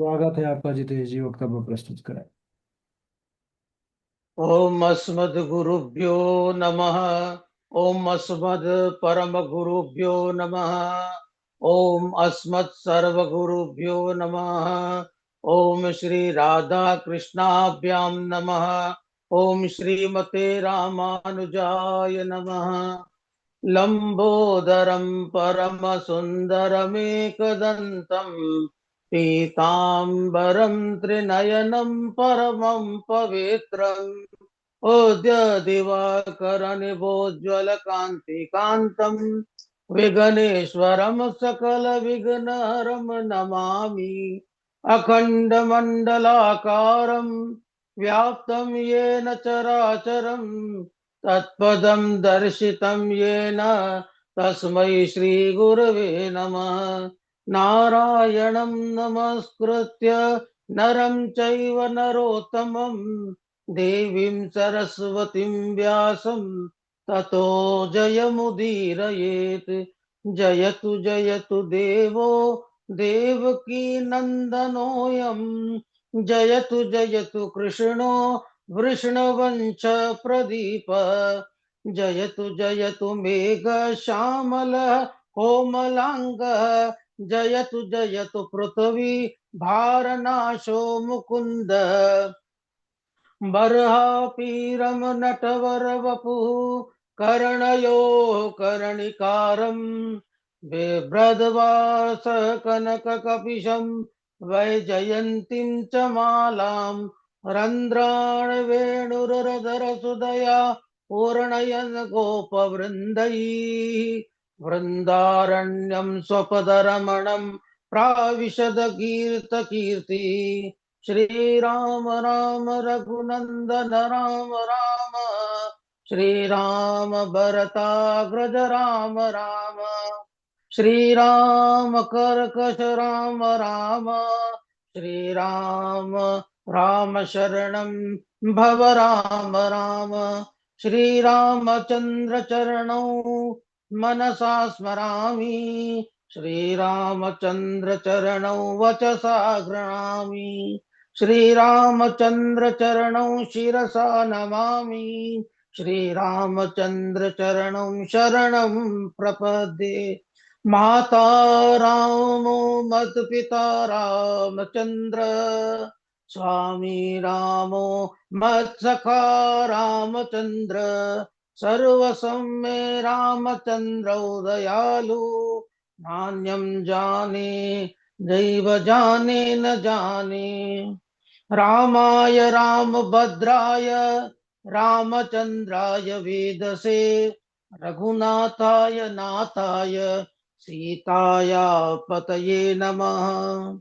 स्वागत है आपका जितेश जी। वक्तव्य प्रस्तुत करें। ओम अस्मद् गुरुभ्यो नमः। ओम अस्मद् परम गुरुभ्यो नमः। ओम अस्मत् सर्व गुरुभ्यो नमः। ओम श्री राधा कृष्णाभ्यां नमः। ओम श्रीमते रामानुजाय नमः। लंबोदरं परम सुंदरमेकदंतं पीतांबरं त्रिनयनं परमं पवित्रम् ओद्य दिवाकरनिभोज्ज्वलकान्तिकान्तं विघ्नेश्वरं सकलविघ्नहरं नमामि। अखण्डमण्डलाकारं व्याप्तं येन चराचरं तत्पदं दर्शितं येन तस्मै श्रीगुरवे नमः। नारायणं नमस्कृत्य नरं चैव नरोत्तमं देवीं सरस्वतीं व्यासं ततो जयमुदीरयेत्। जयतु जयतु देवो देवकी नन्दनोऽयं। जयतु जयतु कृष्णो वृषणवंश प्रदीप। जयतु जयतु मेघश्यामलः कोमलाङ्गः। जयतु जयतु पृथ्वी भारनाशो मुकुन्द। बर्हापीरं नटवरवपुः कर्णयो कर्णिकारं बिभ्रद्वास कनककपिशं वैजयन्तीं च मालां रन्ध्राण वेणुरधरसुदया पूर्णयन् गोपवृन्दैः। वृन्दारण्यं स्वपदरमणं प्राविशद कीर्ति श्री राम राम रघुनंदन राम राम। श्री राम भरताग्रज राम राम। श्री राम कर्कश राम राम। श्री राम राम शरणं भव राम राम। श्री रामचंद्र चरणौ मनसा स्मरामि। श्री रामचंद्र चरणौ वचसा गृह्णामि। श्री रामचंद्र चरणौ शिरसा नमामि। श्री रामचंद्र चरणौ शरणं प्रपद्ये। माता रामो मत् पिता रामचंद्र स्वामी रामो मत्सखा रामचंद्र सर्वसं मे रामचंद्र दयालु। नान्यं जाने दैव जाने न जाने। रामाय रामभद्राय रामचंद्राय वेदसे रघुनाथाय नाथाय सीताया पतये नमः।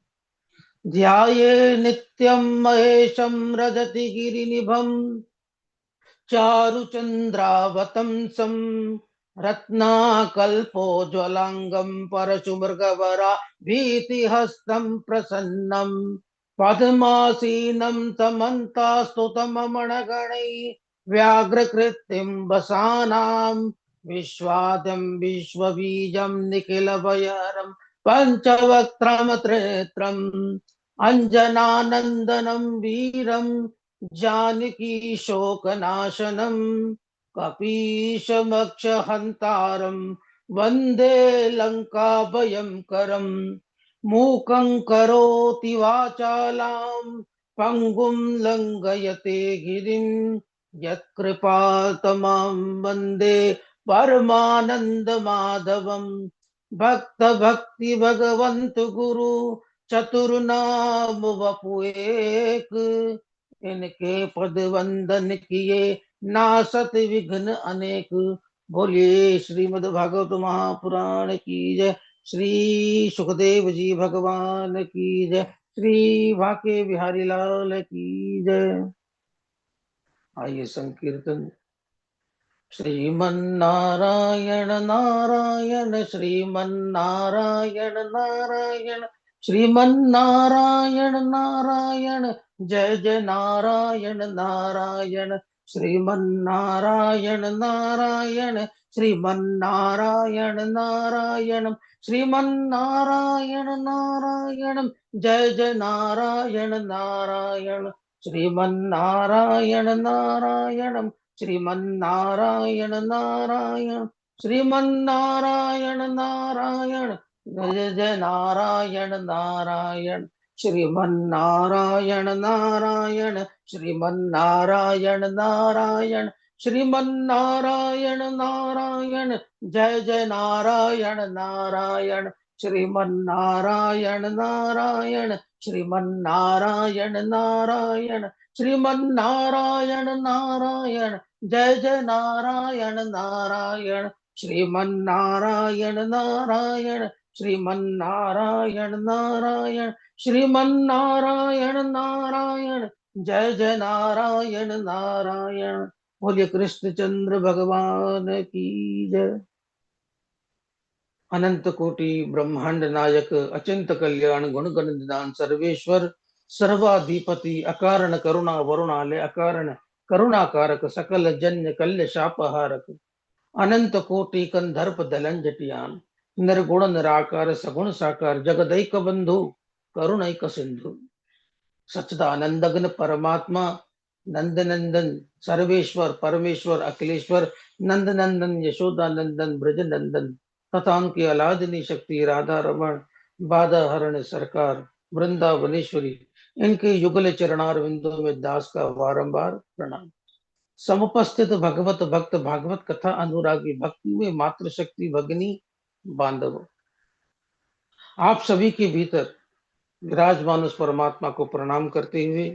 ध्याये नित्यं महेशं रजति गिरिनिभं चारुचन्द्रावतंसं रत्नाकल्पोज्ज्वलांगं परशुमृगवरा भीतिहस्तं प्रसन्नं पद्मासीनं समन्तास्तुतममणगणैः व्याघ्रकृतिं वसानां विश्वाद्यं विश्वबीजं निखिलभयहरं पञ्चवक्त्रमत्रेत्रम् अञ्जनानन्दनं वीरं जानकी शोकनाशनं कपीशमक्षहन्तारं वन्दे लङ्काभयङ्करम्। मूकं करोति वाचालां पङ्गुं लङ्घयते गिरिं यत्कृपातमां वन्दे परमानन्दमाधवम्। भक्त भक्ति भगवंत गुरु चतुर्नाम वपु एक। इनके पद वंदन किए नासत विघ्न अनेक। बोलिए श्रीमद् भागवत महापुराण की जय। श्री सुखदेव जी भगवान की जय। श्री भाके बिहारी लाल की जय। आइए संकीर्तन। श्रीमन्नारायण नारायण श्रीमन्नारायण नारायण श्रीमन्नारायण नारायण जय जय नारायण नारायण श्रीमन्नारायण नारायण श्रीमन्नारायण नारायणं श्रीमन्नारायण नारायणं जय जय नारायण नारायण श्रीमन्नारायण नारायणं श्रीमन्नारायण नारायण श्रीमन्नारायण नारायण जय जय नारायण नारायण श्रीमन्नारायण नारायण श्रीमन्नारायण नारायण श्रीमन्नारायण नारायण जय जय नारायण नारायण श्रीमन्नारायण नारायण श्रीमन्नारायण नारायण श्रीमन्नारायण नारायण जय जय नारायण नारायण श्रीमन्नारायण नारायण श्रीमन्नारायण नारायण श्रीमन्नारायण नारायण जय जय नारायण नारायण। बोलिए कृष्णचंद्र भगवान की जय। अनंत कोटि ब्रह्मांड नायक अचिंत कल्याण गुण गण निदान सर्वेश्वर सर्वाधिपति अकारण करुणा वरुणालय अकारण करुणाकारक सकल जन्य कल्य शापहारक अनंत कोटि कंधर्प दलन जटियान निर्गुण निराकार सगुण साकार जगदैक बंधु करुणैक सिंधु सच्चिदानंदघन परमात्मा नंद नंदन सर्वेश्वर परमेश्वर अखिलेश्वर नंद नंदन यशोदा नंदन ब्रज नंदन तथा उनकी अलादिनी शक्ति राधा रमण बाधा हरण सरकार वृंदावनेश्वरी इनके युगल चरणार विंदों में दास का बारंबार प्रणाम। समुपस्थित भगवत भक्त भागवत कथा अनुरागी भक्ति में मात्र शक्ति भगनी बांधव आप सभी के भीतर विराजमान उस परमात्मा को प्रणाम करते हुए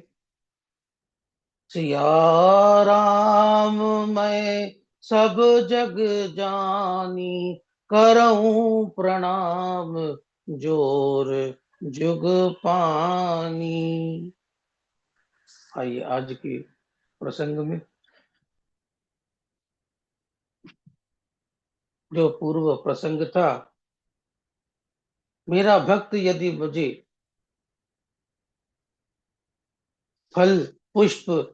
सिया राम मैं सब जग जानी करऊं प्रणाम जोर जुग पानी। आइए आज के प्रसंग में जो पूर्व प्रसंग था, मेरा भक्त यदि मुझे फल पुष्प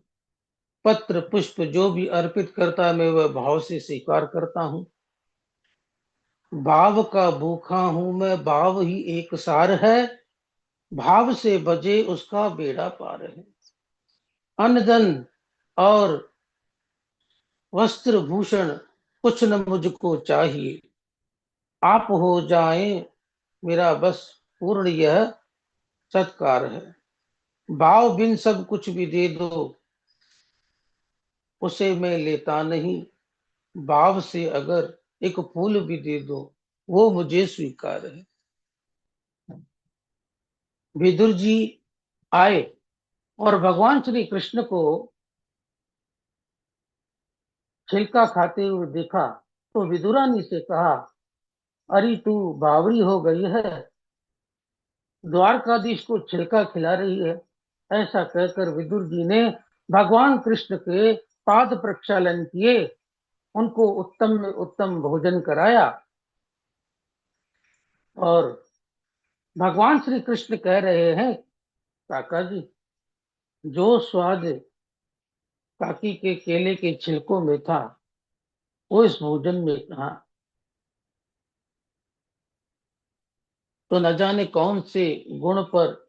पत्र पुष्प जो भी अर्पित करता है मैं वह भाव से स्वीकार करता हूं। भाव का भूखा हूं मैं, भाव ही एक सार है, भाव से बजे उसका बेड़ा पार है। अन्न धन और वस्त्र भूषण कुछ न मुझको चाहिए, आप हो जाएं मेरा बस पूर्ण यह सत्कार है। भाव बिन सब कुछ भी दे दो उसे मैं लेता नहीं, भाव से अगर एक फूल भी दे दो वो मुझे स्वीकार है। विदुर जी आए और भगवान श्री कृष्ण को छिलका खाते हुए देखा तो विदुरानी से कहा, अरे तू बावरी हो गई है, द्वारकाधीश को छिलका खिला रही है। ऐसा कहकर विदुर जी ने भगवान कृष्ण के पाद प्रक्षालन किए, उनको उत्तम में उत्तम भोजन कराया और भगवान श्री कृष्ण कह रहे हैं, काका जी जो स्वाद काकी के केले के छिलकों में था वो इस भोजन में कहा। तो न जाने कौन से गुण पर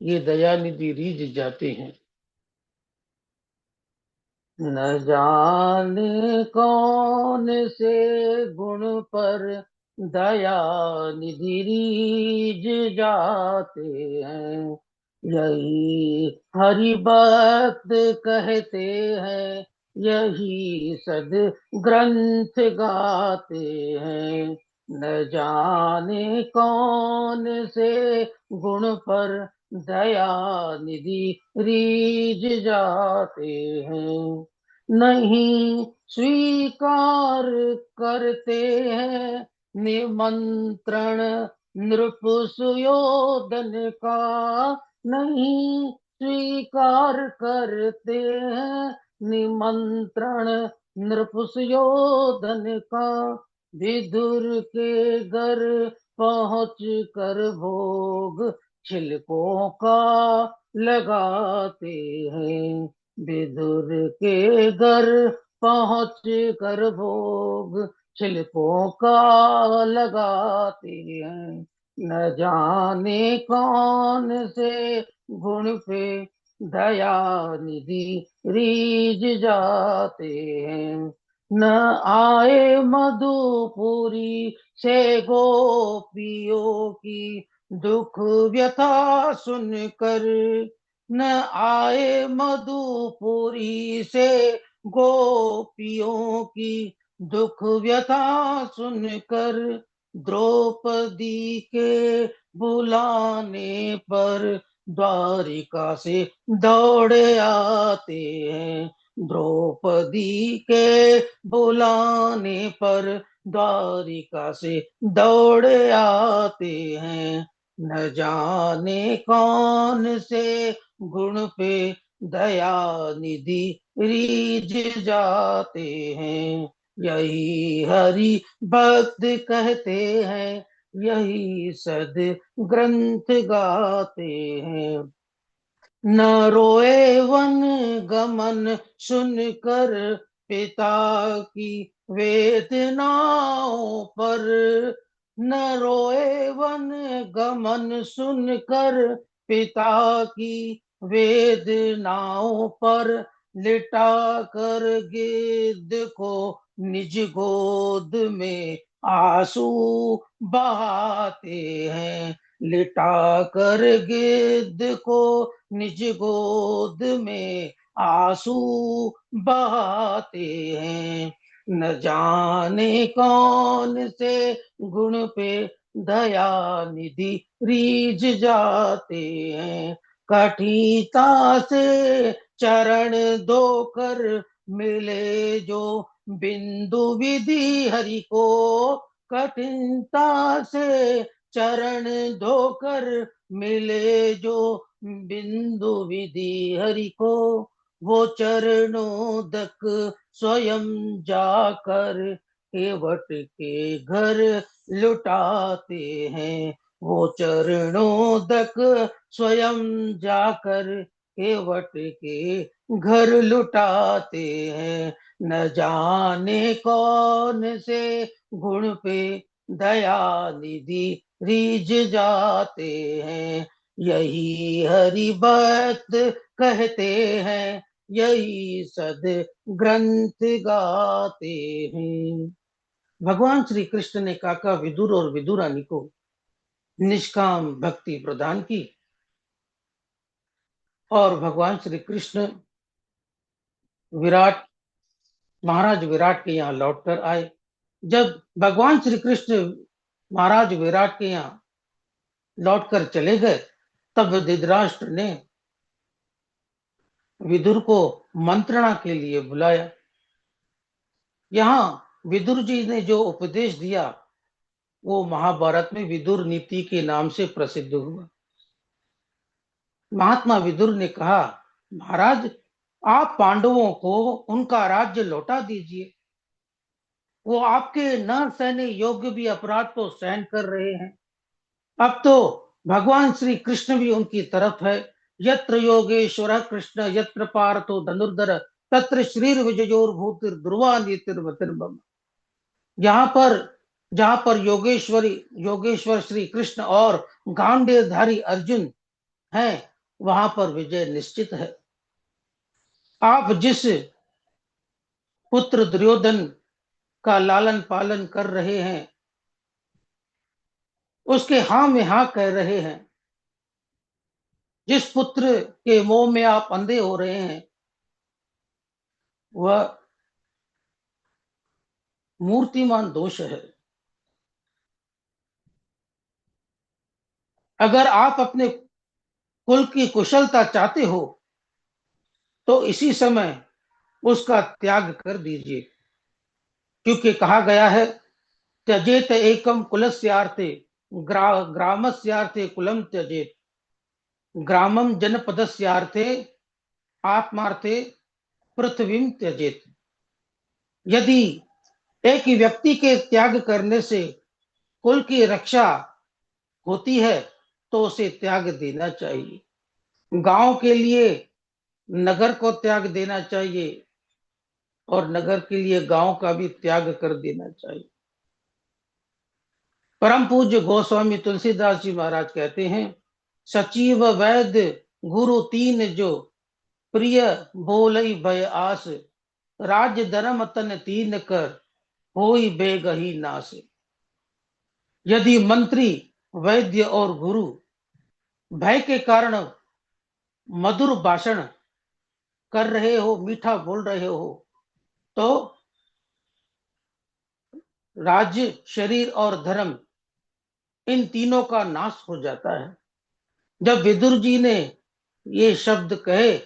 ये दयानिधि रीझ जाते हैं, न जाने कौन से गुण पर दया निधि रीझ जाते हैं, यही हरि भक्त कहते हैं, यही सद ग्रंथ गाते हैं। न जाने कौन से गुण पर दया निधि रीझ जाते हैं, नहीं स्वीकार करते हैं निमंत्रण नृप सुयोधन का, नहीं स्वीकार करते हैं निमंत्रण नृप सुयोधन का। विदुर के घर पहुंच कर भोग छिलकों का लगाते हैं, विदुर के घर पहुंच कर भोग छिलकों का लगाते हैं। न जाने कौन से गुण पे दया निधि रीझ जाते हैं। न आए मधुपुरी से गोपियों की दुख व्यथा सुनकर। न आए मधुपुरी से गोपियों की दुख व्यथा सुनकर। द्रौपदी के बुलाने पर द्वारिका से दौड़े आते हैं। द्रौपदी के बुलाने पर द्वारिका से दौड़े आते हैं। न जाने कौन से गुण पे दया निधि रीझ जाते हैं। यही हरि भक्त कहते हैं, यही सद ग्रंथ गाते हैं। न रोए वन गमन सुनकर पिता की वेदनाओं पर। न रोए वन गमन सुनकर पिता की वेदनाओं पर। लिटा कर गिद्ध को निज गोद में आंसू बहाते हैं। लिटा कर गिद्ध को निज गोद में आंसू बहाते हैं। न जाने कौन से गुण पे दया निधि रीझ जाते हैं। कठिता से चरण धोकर मिले जो बिंदु विधि हरि को। कठिनता से चरण धोकर मिले जो बिंदु विधि हरि को। वो चरणों तक स्वयं जाकर केवट के घर लुटाते हैं। वो चरणों तक स्वयं जाकर केवट के घर लुटाते हैं। न जाने कौन से गुण पे दया निधि रीझ जाते हैं। यही हरि भक्त कहते हैं, यही सद ग्रंथ गाते हैं। भगवान श्री कृष्ण ने काका विदुर और विदुरानी को निष्काम भक्ति प्रदान की और भगवान श्री कृष्ण विराट महाराज विराट के यहाँ लौटकर आए। जब भगवान श्री कृष्ण महाराज विराट के यहाँ लौटकर चले गए, तब धृतराष्ट्र ने विदुर को मंत्रणा के लिए बुलाया। यहाँ विदुर जी ने जो उपदेश दिया वो महाभारत में विदुर नीति के नाम से प्रसिद्ध हुआ। महात्मा विदुर ने कहा, महाराज आप पांडवों को उनका राज्य लौटा दीजिए। वो आपके न सहने योग्य भी अपराध को सहन कर रहे हैं। अब तो भगवान श्री कृष्ण भी उनकी तरफ है। यत्र योगेश्वर कृष्ण यत्र पार्थो धनुर्धर तत्र श्रीर विजयोर भूतिर ध्रुवा नीतिर्वतिर्बम। जहां पर योगेश्वर श्री कृष्ण और गांडीवधारी अर्जुन हैं, वहां पर विजय निश्चित है। आप जिस पुत्र दुर्योधन का लालन पालन कर रहे हैं, उसके हाँ में हाँ कह रहे हैं। जिस पुत्र के मोह में आप अंधे हो रहे हैं, वह मूर्तिमान दोष है। अगर आप अपने कुल की कुशलता चाहते हो तो इसी समय उसका त्याग कर दीजिए, क्योंकि कहा गया है, त्यजेत एकम कुलस्यार्थे ग्रामस्यार्थे कुलम त्यजेत ग्रामम जनपदस्यार्थे आत्मार्थे पृथ्वीम त्यजेत। यदि एक ही व्यक्ति के त्याग करने से कुल की रक्षा होती है तो उसे त्याग देना चाहिए। गांव के लिए नगर को त्याग देना चाहिए और नगर के लिए गांव का भी त्याग कर देना चाहिए। परम पूज्य गोस्वामी तुलसीदास जी महाराज कहते हैं, सचिव वैद्य गुरु तीन जो, प्रिय बोलई भय आस, राज धर्म तन तीन कर, होई बेगही नास। यदि मंत्री, वैद्य और गुरु भय के कारण मधुर भाषण कर रहे हो, मीठा बोल रहे हो, तो राज्य, शरीर और धर्म, इन तीनों का नाश हो जाता है। जब विदुर जी ने ये शब्द कहे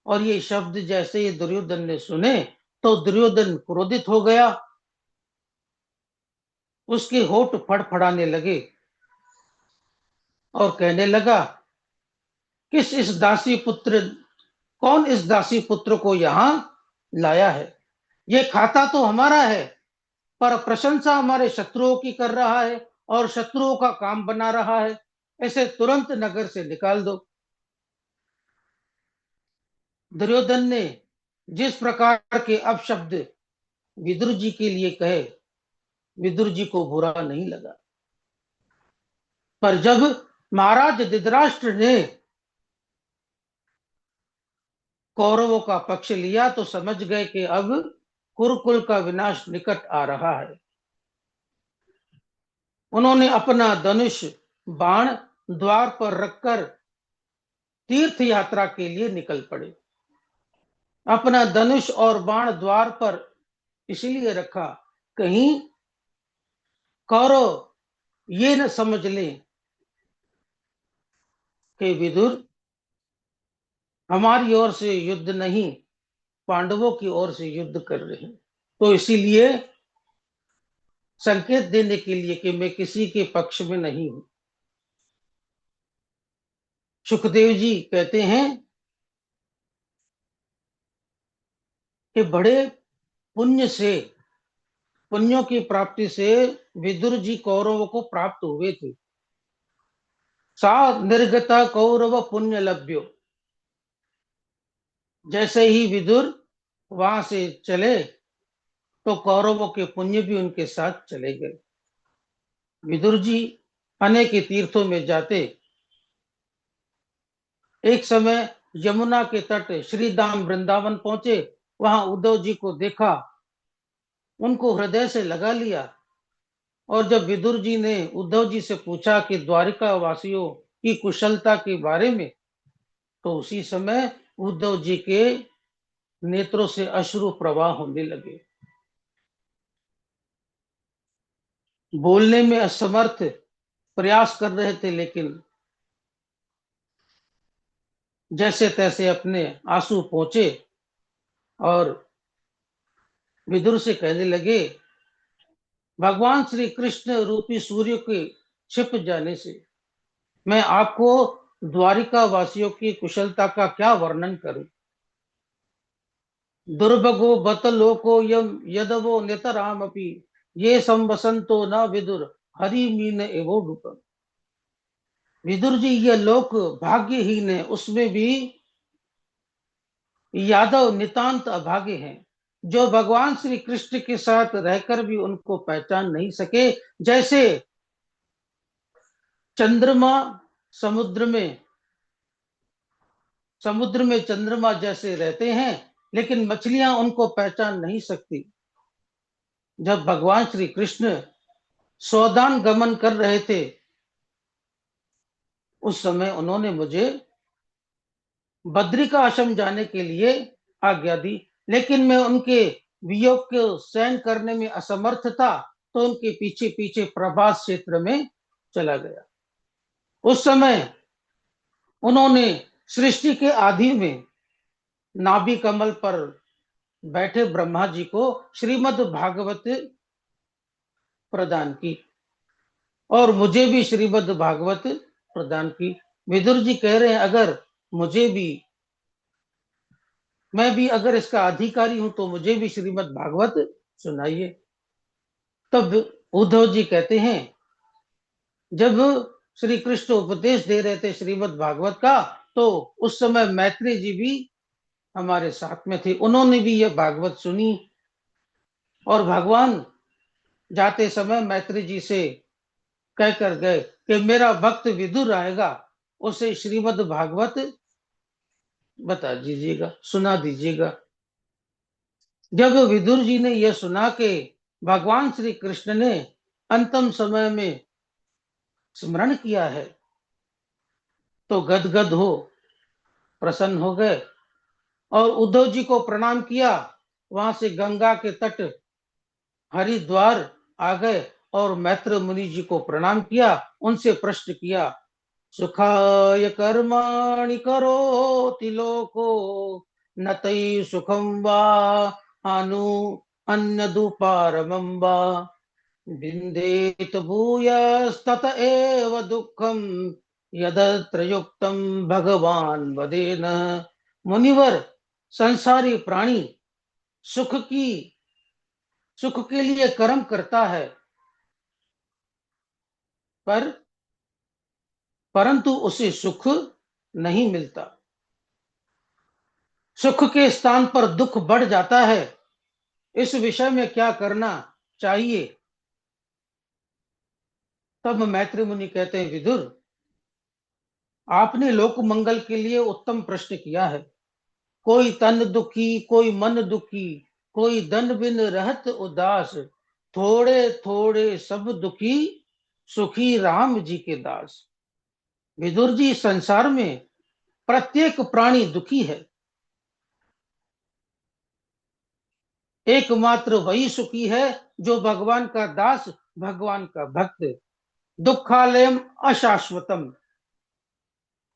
और ये शब्द जैसे ये दुर्योधन ने सुने, तो दुर्योधन क्रोधित हो गया, उसके होठ फड़फड़ाने लगे और कहने लगा, किस इस दासी पुत्र, कौन इस दासी पुत्र को यहां लाया है? ये खाता तो हमारा है, पर प्रशंसा हमारे शत्रुओं की कर रहा है और शत्रुओं का काम बना रहा है। ऐसे तुरंत नगर से निकाल दो। दुर्योधन ने जिस प्रकार के अपशब्द विदुर जी के लिए कहे, विदुर जी को बुरा नहीं लगा। पर जब महाराज धृतराष्ट्र ने कौरवों का पक्ष लिया, तो समझ गए कि अब कुरुकुल का विनाश निकट आ रहा है। उन्होंने अपना धनुष बाण द्वार पर रखकर तीर्थ यात्रा के लिए निकल पड़े। अपना धनुष और बाण द्वार पर इसलिए रखा, कहीं कौरव ये न समझ ले कि विदुर हमारी ओर से युद्ध नहीं, पांडवों की ओर से युद्ध कर रहे हैं। तो इसीलिए संकेत देने के लिए कि मैं किसी के पक्ष में नहीं हूं। सुखदेव जी कहते हैं कि बड़े पुण्य से, पुण्यों की प्राप्ति से विदुर जी कौरवों को प्राप्त हुए थे। सा निर्गता कौरव पुण्य लभ्यो, जैसे ही विदुर वहां से चले तो कौरवों के पुण्य भी उनके साथ चले गए। विदुर जी अनेक तीर्थों में जाते। एक समय यमुना के तट श्री धाम वृंदावन पहुंचे, वहां उद्धव जी को देखा, उनको हृदय से लगा लिया। और जब विदुर जी ने उद्धव जी से पूछा कि द्वारिका वासियों की कुशलता के बारे में, तो उसी समय उद्धव जी के नेत्रों से अश्रु प्रवाह होने लगे। बोलने में असमर्थ प्रयास कर रहे थे, लेकिन जैसे तैसे अपने आंसू पहुंचे और विदुर से कहने लगे, भगवान श्री कृष्ण रूपी सूर्य के छिप जाने से मैं आपको द्वारिका वासियों की कुशलता का क्या वर्णन करूं। दुर्भगो बत लोको यम यदवो नेतराम अपि, ये संवसंतो न विदुर हरि मीन एवो डूपम। विदुर जी, ये लोक भाग्यहीन है, उसमें भी यादव नितांत अभागे हैं, जो भगवान श्री कृष्ण के साथ रहकर भी उनको पहचान नहीं सके। जैसे चंद्रमा समुद्र में चंद्रमा जैसे रहते हैं, लेकिन मछलियां उनको पहचान नहीं सकती। जब भगवान श्री कृष्ण सौदान गमन कर रहे थे, उस समय उन्होंने मुझे बद्रिका आश्रम जाने के लिए आज्ञा दी, लेकिन मैं उनके वियोग को सहन करने में असमर्थ था, तो उनके पीछे पीछे प्रभास क्षेत्र में चला गया। उस समय उन्होंने सृष्टि के आदि में नाभि कमल पर बैठे ब्रह्मा जी को श्रीमद् भागवत प्रदान की और मुझे भी श्रीमद् भागवत प्रदान की। विदुर जी कह रहे हैं, अगर मुझे भी, मैं भी अगर इसका अधिकारी हूं, तो मुझे भी श्रीमद् भागवत सुनाइए। तब उद्धव जी कहते हैं, जब श्री कृष्ण उपदेश दे रहे थे श्रीमद् भागवत का, तो उस समय मैत्री जी भी हमारे साथ में थे, उन्होंने भी यह भागवत सुनी और भगवान जाते समय मैत्री जी से कहकर गए कि मेरा भक्त विदुर आएगा, उसे श्रीमद् भागवत बता दीजिएगा, सुना दीजिएगा। जब विदुर जी ने यह सुना कि भगवान श्री कृष्ण ने अंतिम समय में स्मरण किया है, तो गदगद हो प्रसन्न हो गए और उद्धव जी को प्रणाम किया। वहां से गंगा के तट हरिद्वार आ गए और मैत्र मुनि जी को प्रणाम किया, उनसे प्रश्न किया, सुखाय कर्माणि करोति लोको न तै सुखम वा अनु अन्यदुपारमं वा विन्देत भूयस्तत एव दुःखम यदत्र युक्तम भगवान वदेन। मुनिवर, संसारी प्राणी सुख के लिए कर्म करता है, पर परंतु उसे सुख नहीं मिलता। सुख के स्थान पर दुख बढ़ जाता है। इस विषय में क्या करना चाहिए? तब मैत्री मुनि कहते हैं, विदुर, आपने लोक मंगल के लिए उत्तम प्रश्न किया है। कोई तन दुखी, कोई मन दुखी, कोई धन बिन रहत उदास, थोड़े थोड़े सब दुखी, सुखी राम जी के दास। विदुर जी, संसार में प्रत्येक प्राणी दुखी है, एकमात्र वही सुखी है जो भगवान का दास, भगवान का भक्त। दुखालयम अशाश्वतम।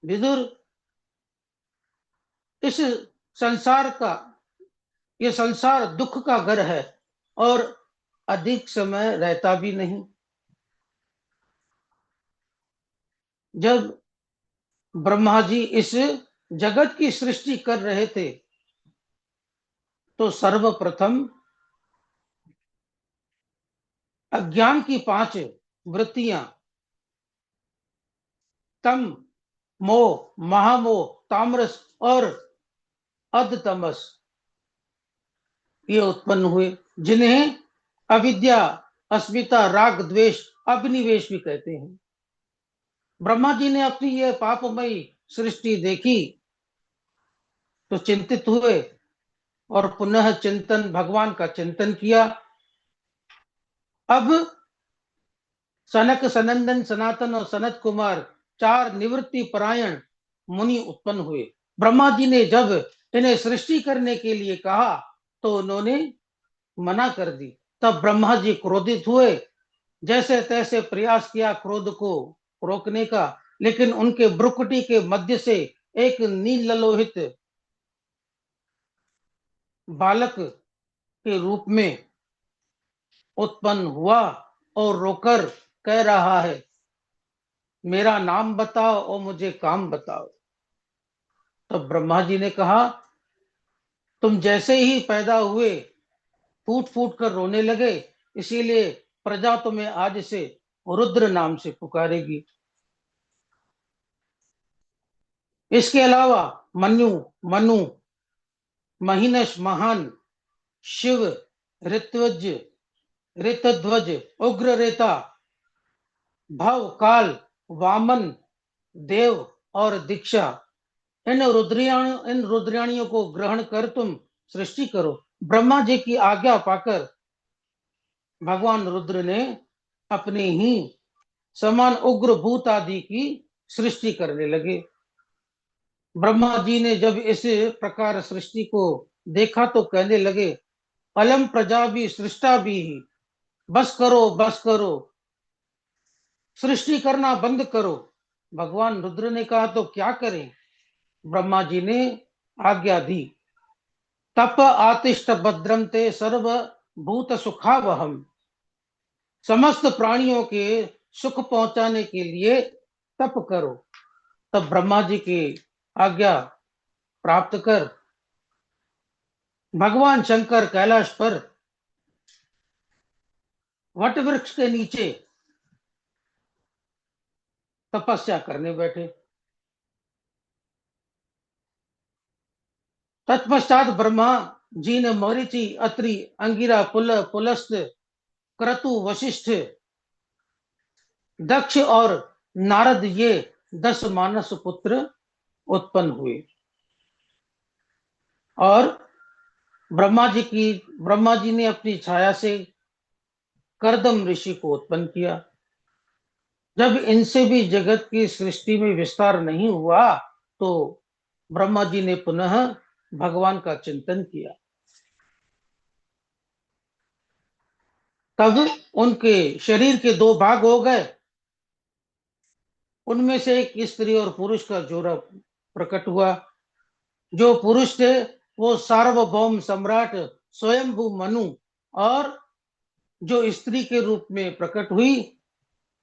विदुर, इस संसार का, ये संसार दुख का घर है और अधिक समय रहता भी नहीं। जब ब्रह्मा जी इस जगत की सृष्टि कर रहे थे, तो सर्वप्रथम अज्ञान की 5 वृत्तियां, तम, मोह, महामोह, तामरस और अधतमस, ये उत्पन्न हुए, जिन्हें अविद्या, अस्मिता, राग, द्वेष, अभिनिवेश भी कहते हैं। ब्रह्मा जी ने अपनी यह पापमयी सृष्टि देखी तो चिंतित हुए और पुनः चिंतन, भगवान का चिंतन किया। अब सनक, सनंदन, सनातन और सनत कुमार 4 निवृत्ति परायण मुनि उत्पन्न हुए। ब्रह्मा जी ने जब इन्हें सृष्टि करने के लिए कहा तो उन्होंने मना कर दी। तब ब्रह्मा जी क्रोधित हुए, जैसे तैसे प्रयास किया क्रोध को रोकने का, लेकिन उनके भ्रुकुटी के मध्य से एक नीललोहित बालक के रूप में उत्पन्न हुआ और रोकर कह रहा है, मेरा नाम बताओ और मुझे काम बताओ। तब ब्रह्मा जी ने कहा, तुम जैसे ही पैदा हुए फूट फूट कर रोने लगे, इसीलिए प्रजा तुम्हें आज से रुद्र नाम से पुकारेगी। इसके अलावा मनु, मनु, महिनश, महान, शिव, ऋत्वज, ऋतध्वज, उग्र रेता, भव, काल, वामन, देव और दीक्षा, इन रुद्राणियों को ग्रहण कर तुम सृष्टि करो। ब्रह्मा जी की आज्ञा पाकर भगवान रुद्र ने अपने ही समान उग्र भूत आदि की सृष्टि करने लगे। ब्रह्मा जी ने जब इस प्रकार सृष्टि को देखा तो कहने लगे, अलम प्रजा भी सृष्टा भी, बस करो बस करो, सृष्टि करना बंद करो। भगवान रुद्र ने कहा, तो क्या करें? ब्रह्मा जी ने आज्ञा दी, तप आतिष्ठ भद्रम ते सर्व भूत सुखावहम। समस्त प्राणियों के सुख पहुंचाने के लिए तप करो। तब ब्रह्मा जी की आज्ञा प्राप्त कर भगवान शंकर कैलाश पर वट वृक्ष के नीचे तपस्या करने बैठे। तत्पश्चात ब्रह्मा जी ने मरीचि, अत्रि, अंगिरा, पुलस्त, क्रतु, वशिष्ठ, दक्ष और नारद, ये 10 मानस पुत्र उत्पन्न हुए। और ब्रह्मा जी ने अपनी छाया से करदम ऋषि को उत्पन्न किया। जब इनसे भी जगत की सृष्टि में विस्तार नहीं हुआ तो ब्रह्मा जी ने पुनः भगवान का चिंतन किया। तब उनके शरीर के 2 भाग हो गए। उनमें से एक स्त्री और पुरुष का जोड़ा प्रकट हुआ। जो पुरुष थे वो सार्वभौम सम्राट स्वयंभू मनु, और जो स्त्री के रूप में प्रकट हुई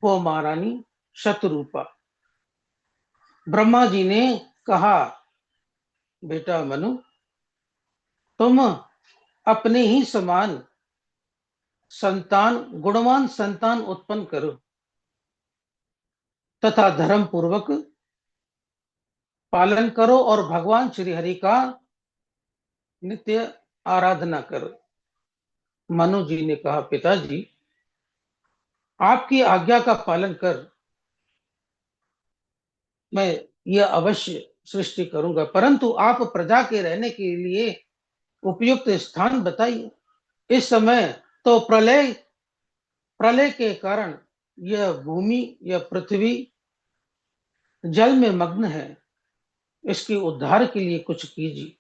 वो महारानी शतरूपा। ब्रह्मा जी ने कहा, बेटा मनु, तुम अपने ही समान गुणवान संतान उत्पन्न करो तथा धर्म पूर्वक पालन करो और भगवान श्री हरि का नित्य आराधना करो। मनु जी ने कहा, पिताजी, आपकी आज्ञा का पालन कर मैं यह अवश्य सृष्टि करूंगा, परंतु आप प्रजा के रहने के लिए उपयुक्त स्थान बताइए। इस समय तो प्रलय के कारण यह भूमि, यह पृथ्वी जल में मग्न है। इसके उद्धार के लिए कुछ कीजिए।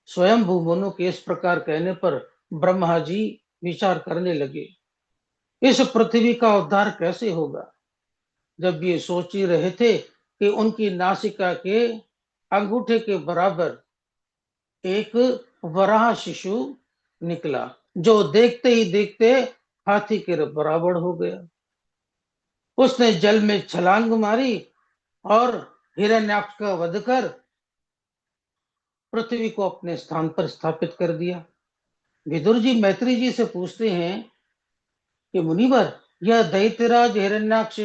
स्वयं मनु के इस प्रकार कहने पर ब्रह्मा जी विचार करने लगे, इस पृथ्वी का उद्धार कैसे होगा। जब ये सोच ही रहे थे कि उनकी नासिका के अंगूठे के बराबर एक वराह शिशु निकला, जो देखते ही देखते हाथी के बराबर हो गया। उसने जल में छलांग मारी और हिरण्याक्ष का वध कर पृथ्वी को अपने स्थान पर स्थापित कर दिया। विदुर जी मैत्री जी से पूछते हैं कि मुनिवर, यह दैत्यराज हिरण्याक्ष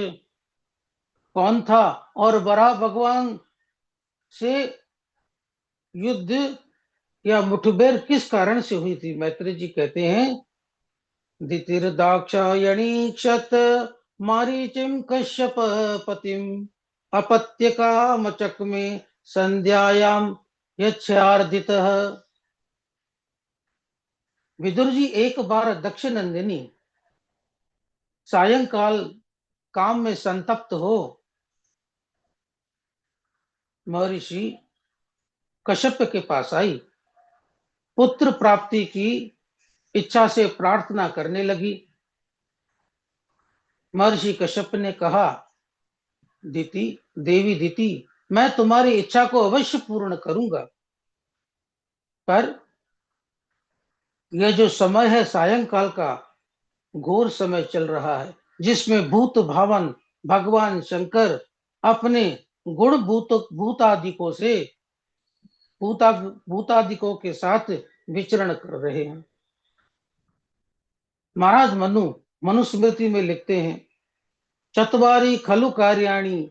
कौन था और वराह भगवान से युद्ध या मुठभेड़ किस कारण से हुई थी। मैत्री जी कहते हैं, दितिर्दाक्षायणी क्षत मारीचिम कश्यप पतिम अपत्य कामचक में संध्यायाम यच्छार्दितः। विदुर जी, एक बार दक्ष नंदिनी सायंकाल काम में संतप्त हो महर्षि कश्यप के पास आई। पुत्र प्राप्ति की इच्छा से प्रार्थना करने लगी। महर्षि कश्यप ने कहा, देवी दिति, मैं तुम्हारी इच्छा को अवश्य पूर्ण करूंगा, पर यह जो समय है सायंकाल का घोर समय चल रहा है, जिसमें भूत भावन भगवान शंकर अपने गुण भूतादिकों से भूतादिकों के साथ विचरण कर रहे हैं। महाराज मनुस्मृति में लिखते हैं, चत्वारि खलु कार्याणि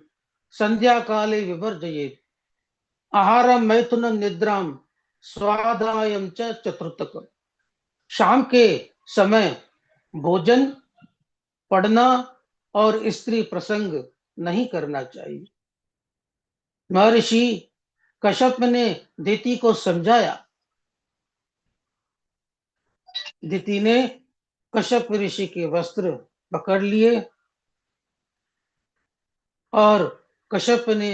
संध्या काले विवर्जयेत्, आहारम मैथुन निद्राम स्वाध्यायम च चतुर्थक। शाम के समय भोजन, पढ़ना और स्त्री प्रसंग नहीं करना चाहिए। महर्षि कश्यप ने दिति को समझाया। दिति ने कश्यप ऋषि के वस्त्र पकड़ लिए और कश्यप ने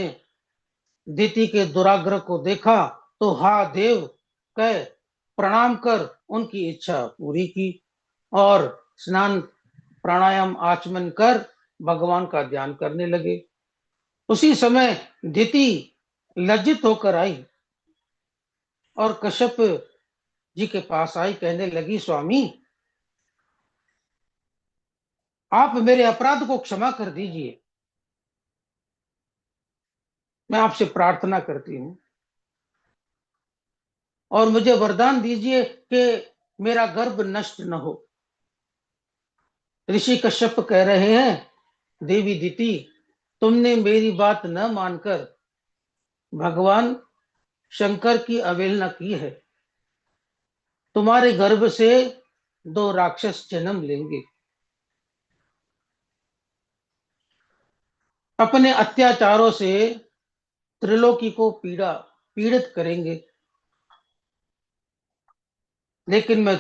दिति के दुराग्रह को देखा तो हा देव कह प्रणाम कर उनकी इच्छा पूरी की और स्नान प्राणायाम आचमन कर भगवान का ध्यान करने लगे। उसी समय दिति लज्जित होकर आई और कश्यप जी के पास आई, कहने लगी, स्वामी, आप मेरे अपराध को क्षमा कर दीजिए। मैं आपसे प्रार्थना करती हूं और मुझे वरदान दीजिए कि मेरा गर्भ नष्ट न हो। ऋषि कश्यप कह रहे हैं, देवी दिति, तुमने मेरी बात न मानकर भगवान शंकर की अवहेलना की है। तुम्हारे गर्भ से 2 राक्षस जन्म लेंगे, अपने अत्याचारों से त्रिलोकी को पीड़ित करेंगे। लेकिन मैं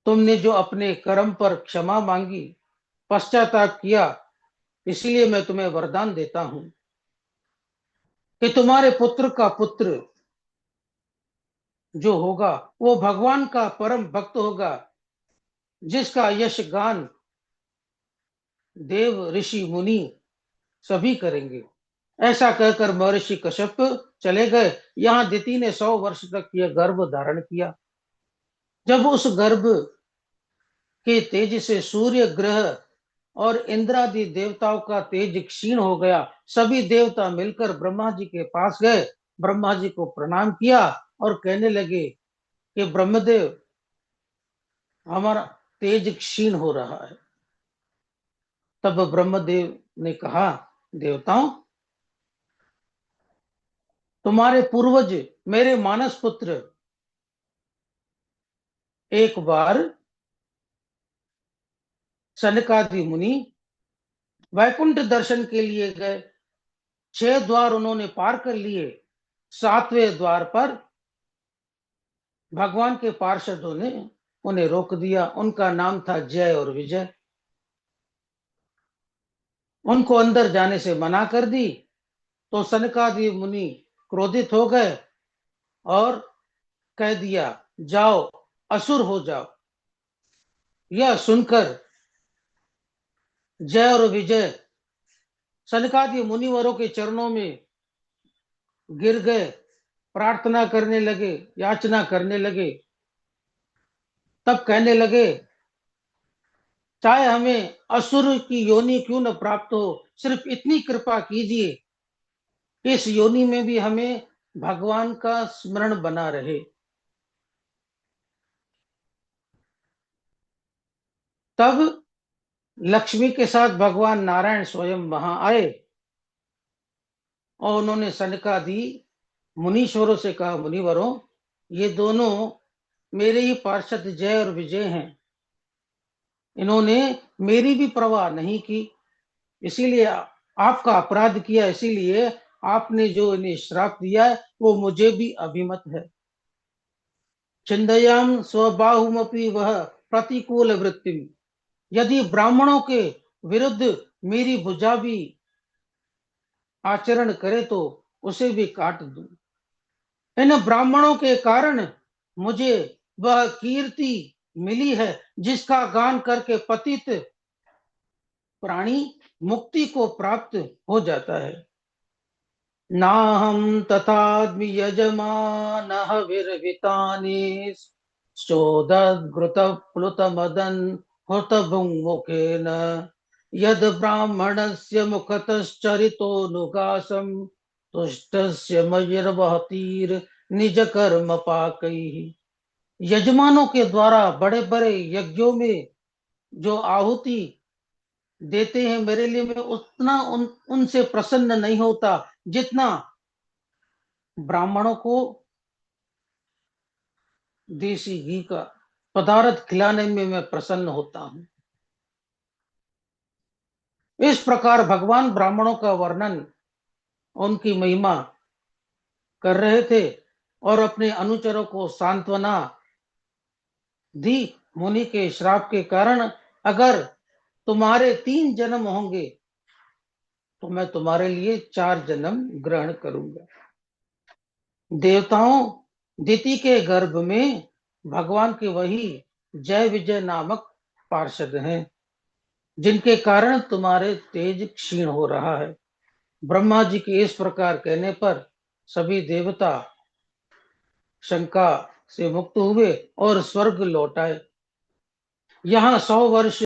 तुमने जो अपने कर्म पर क्षमा मांगी, पश्चाताप किया, इसलिए मैं तुम्हें वरदान देता हूं कि तुम्हारे पुत्र का पुत्र जो होगा वो भगवान का परम भक्त होगा, जिसका यश गान देव ऋषि मुनि सभी करेंगे। ऐसा कहकर महर्षि कश्यप चले गए। यहाँ दिति ने 100 वर्ष तक यह गर्भ धारण किया। जब उस गर्भ के तेज से सूर्य ग्रह और इंद्रादि देवताओं का तेज क्षीण हो गया, सभी देवता मिलकर ब्रह्मा जी के पास गए, ब्रह्मा जी को प्रणाम किया और कहने लगे कि ब्रह्मदेव, हमारा तेज क्षीण हो रहा है। तब ब्रह्मदेव ने कहा, देवताओं, तुम्हारे पूर्वज मेरे मानस पुत्र एक बार सनकादि मुनि वैकुंठ दर्शन के लिए गए। 6 द्वार उन्होंने पार कर लिए। 7वें द्वार पर भगवान के पार्षदों ने उन्हें रोक दिया। उनका नाम था जय और विजय। उनको अंदर जाने से मना कर दी तो सनकादि मुनि क्रोधित हो गए और कह दिया, जाओ, असुर हो जाओ। यह सुनकर जय और विजय सनकादि मुनिवरों के चरणों में गिर गए, प्रार्थना करने लगे, याचना करने लगे। तब कहने लगे, चाहे हमें असुर की योनि क्यों न प्राप्त हो, सिर्फ इतनी कृपा कीजिए, इस योनि में भी हमें भगवान का स्मरण बना रहे। तब लक्ष्मी के साथ भगवान नारायण स्वयं वहां आए और उन्होंने सनकादि मुनीश्वरों से कहा, मुनिवरों, ये दोनों मेरे ही पार्षद जय और विजय हैं। इन्होंने मेरी भी परवाह नहीं की, इसीलिए आपका अपराध किया, इसीलिए आपने जो इन्हें श्राप दिया है वो मुझे भी अभिमत है। छिंदयाम स्वबाहुमपि वह प्रतिकूल वृत्ति, यदि ब्राह्मणों के विरुद्ध मेरी भुजा भी आचरण करे तो उसे भी काट दूं। इन ब्राह्मणों के कारण मुझे वह कीर्ति मिली है जिसका गान करके पतित प्राणी मुक्ति को प्राप्त हो जाता है। नाहं तथाद्मि यजमानः विरवितानि चोदद्घृत प्लुत मदन हुत भुङ्मुखेन यद ब्राह्मणस्य मुखतश्चरितोऽनुगासं तुष्टस्य मयिर्वहतीर् निज कर्म पाकैः। यजमानों के द्वारा बड़े बड़े यज्ञों में जो आहुति देते हैं, मेरे लिए मैं उतना उनसे प्रसन्न नहीं होता जितना ब्राह्मणों को देसी घी का पदार्थ खिलाने में मैं प्रसन्न होता हूं। इस प्रकार भगवान ब्राह्मणों का वर्णन, उनकी महिमा कर रहे थे और अपने अनुचरों को सांत्वना दी। मुनि के श्राप के कारण अगर तुम्हारे 3 जन्म होंगे तो मैं तुम्हारे लिए 4 जन्म ग्रहण करूंगा। देवताओं, दिति के गर्भ में भगवान के वही जय विजय नामक पार्षद हैं जिनके कारण तुम्हारे तेज क्षीण हो रहा है। ब्रह्मा जी के इस प्रकार कहने पर सभी देवता शंका से मुक्त हुए और स्वर्ग लौट आए। यहाँ 100 वर्ष